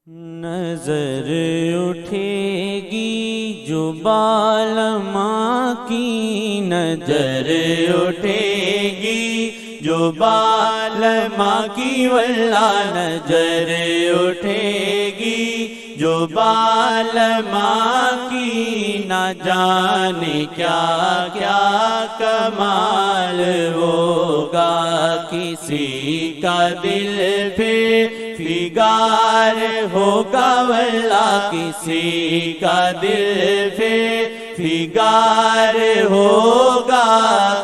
نظر اٹھے گی جو بالماں کی، نظر اٹھے گی جو بالماں کی، واللہ نظر اٹھے گی جو بالماں کی، نہ جانے کیا کیا کمال ہوگا، کسی کا دل پھر فگار ہوگا، واللہ کسی کا دل پہ فگار ہوگا،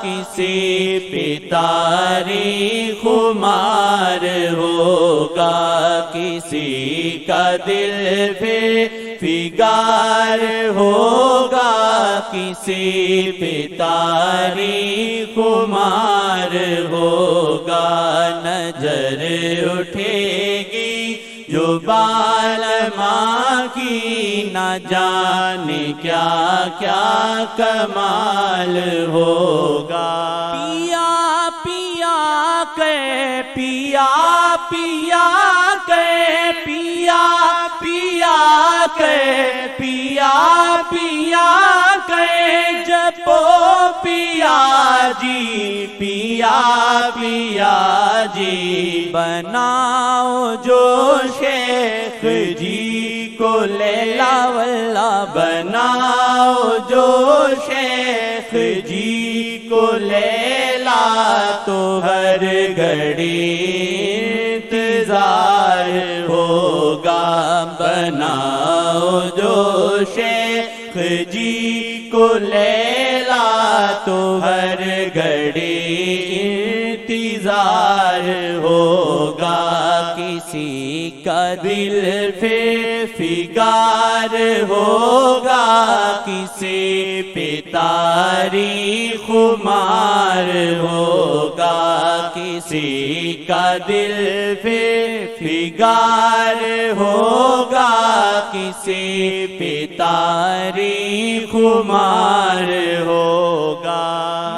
کسی پہ تاریخ خمار ہوگا، کسی کا دل پہ فگار ہوگا، کسی پہ تاریخ خمار ہوگا، نظر اٹھے گی جو بالماں کی، نہ جانے کیا کیا کمال ہوگا، پیا پیا کے پیا پیا کے پیا پیا کے پیا پیا کے جپو پیا جی پیا پیا جی، بناؤ جو شیخ جی کو لیلا، واللہ بناؤ جو شیخ جی کو لیلا، تو ہر گھڑی انتظار ہوگا، بناؤ جو شیخ جی کو لیلا، تو ہر گھڑی انتظار ہوگا، کسی کا دل پہ فگار ہوگا، کسی پہ تاریخ خمار ہوگا، کسی کا دل پہ فگار ہوگا، کسی پہ تاریخ خمار ہوگا،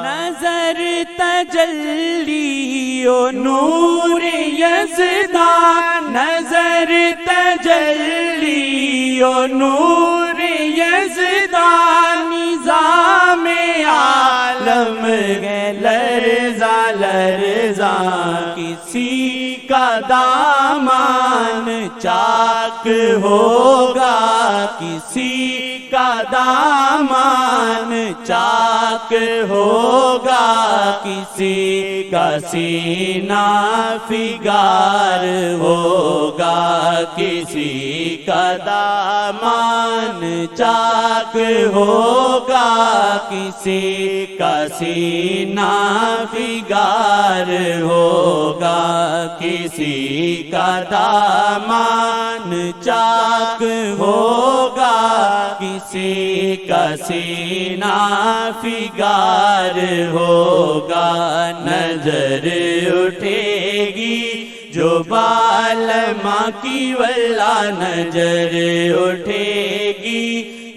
نظر تجلی و نور یزدان، نظر تجلی و نور یزدان، نظام عالم ہے لرزاں لرزاں، کسی کا دامان چاک ہوگا، کسی کا دامان چاک ہوگا، کسی کا سینہ فگار ہوگا، کسی کا دامان چاک ہوگا، کسی کا سینہ فگار ہوگا، کسی کا دامان چاک ہوگا، کسی کا سینہ فگار ہوگا، نظر اٹھے گی جو بالماں کی، واللہ نظر اٹھے گی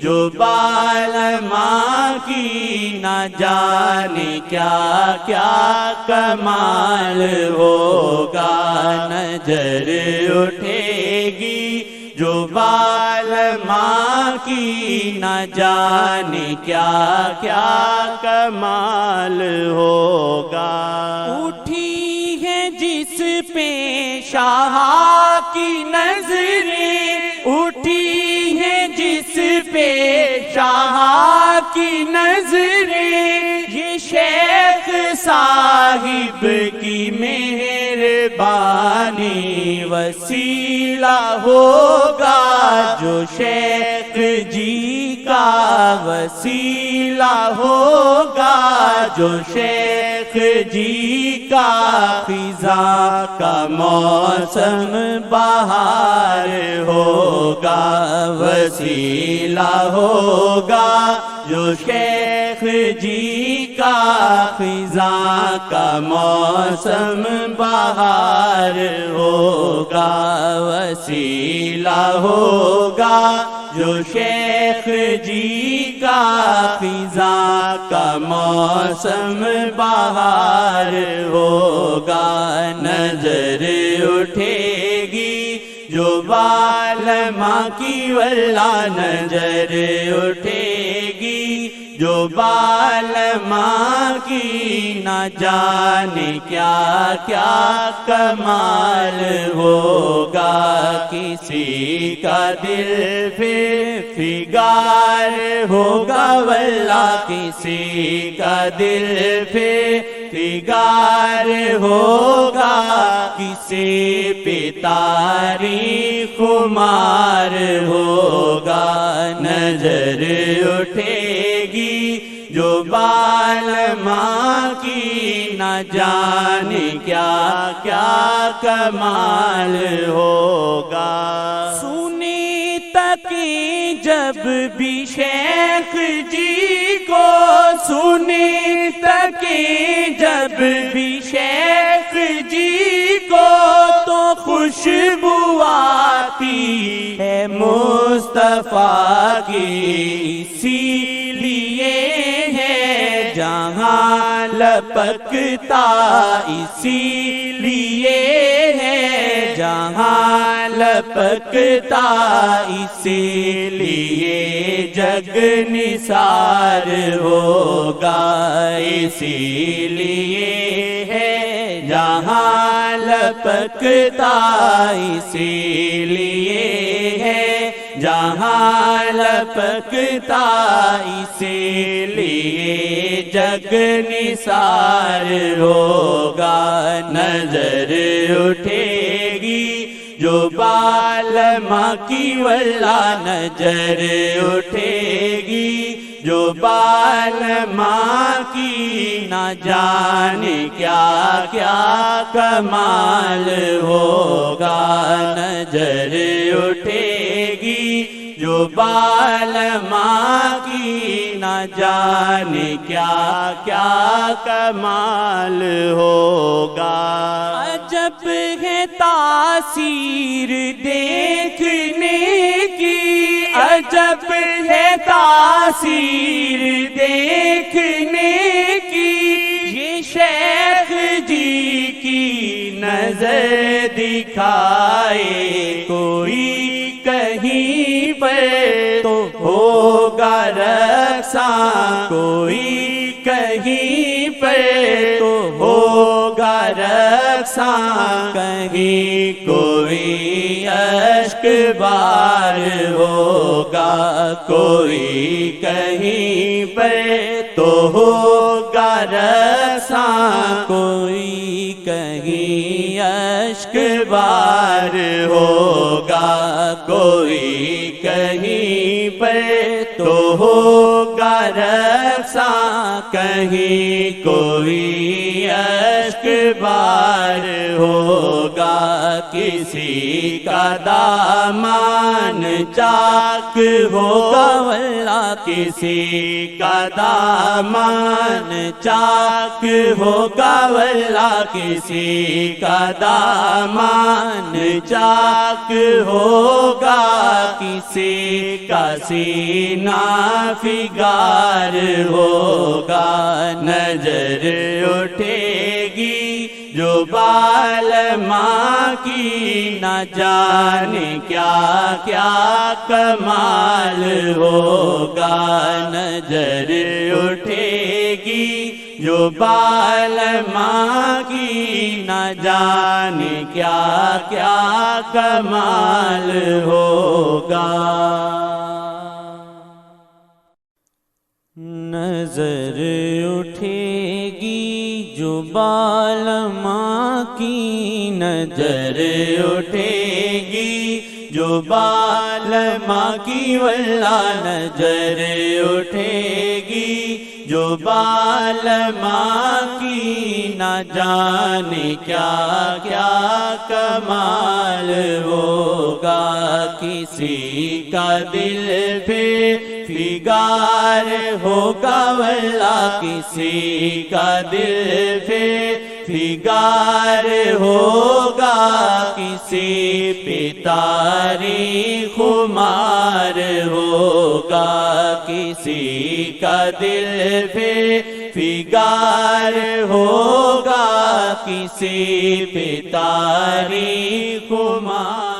جو بالماں کی، نہ جانے کیا کیا کمال ہوگا، نظر اٹھے گی جو بالماں کی، نہ جانے کیا کیا کمال ہوگا، اٹھی ہے جس پہ شاہ کی نظریں، اٹھی ہے جس پہ شاہ کی نظریں، یہ شیخ صاحب کی مہربانی، وسیلہ ہوگا جو شیخ جی کا، وسیلہ ہوگا جو شیخ جی کا، خزاں کا موسم بہار ہوگا، وسیلہ ہوگا جو شیخ جی کا، خزاں کا موسم بہار ہوگا، وسیلہ ہوگا جو شیخ جی کا، خزاں کا موسم بہار ہوگا، نظر اٹھے گی جو بالماں کی واللہ نظر اٹھے گی، جو بالماں کی نہ جانے کیا کیا کمال ہوگا، کسی کا دل پھر فگار ہوگا واللہ، کسی کا دل پھر فگار ہوگا، کسی پہ تاریخ خمار ہوگا، نظر اٹھے گی جو بالماں کی نہ جانے کیا کیا کمال ہوگا۔ سنی تکی جب بھی شیخ جی کو، سنی تکی جب بھی شیخ جی کو، تو خوشبو آتی ہے مصطفیٰ کی، اسی لیے ہے جہاں لپکتا، اسی لیے ہے جہاں لپکتا، اسی لیے جگ نثار ہوگا، اسی لیے ہے جہاں لپکتا، اسی لیے ہے جہاں لپکتا، اسی لیے جگ نثار ہوگا، نظر اٹھے گی جو بالماں کی واللہ نظر اٹھے گی، جو بالماں کی نہ جانے کیا کیا کمال ہوگا، نظر اٹھے گی جو بالماں کی نہ جانے کیا کیا کمال ہوگا۔ عجب ہے تاثیر دیکھنے کی، عجب ہے تاثیر دیکھنے کی، یہ شیخ جی کی نظر دکھائے کوئی کہیں پر تو ہوگا رقصاں، کوئی کہیں پر تو ہوگا رقصاں، کہیں کوئی اشک بار ہوگا، کوئی کہیں پر تو ہوگا رقصاں، کوئی کہیں اشک بار ہوگا، کوئی کہیں پر تو ہوگا رقصاں، کہیں کوئی اشک بار ہوگا، کسی کا دامان چاک ہوگا واللہ، کسی کا دامان چاک ہوگا واللہ، کسی کا دامان چاک ہوگا، کسی کا سینہ فگار ہوگا، نظر اٹھے گی جو بالماں کی نہ جانے کیا کیا کمال ہوگا، نظر اٹھے گی جو بالماں کی نہ جانے کیا کیا کمال ہوگا۔ نظر اٹھے گی جو بالماں کی، نظر اٹھے گی جو بالماں کی واللہ نظر اٹھے گی، جو بالماں کی نہ جانے کیا کیا کمال ہوگا، کسی کا دل پہ فگار ہوگا واللہ، کسی کا دل پہ فگار ہوگا، کسی پہ تاریخ خمار ہوگا، کسی کا دل پہ فگار ہوگا، کسی پہ تاریخ خمار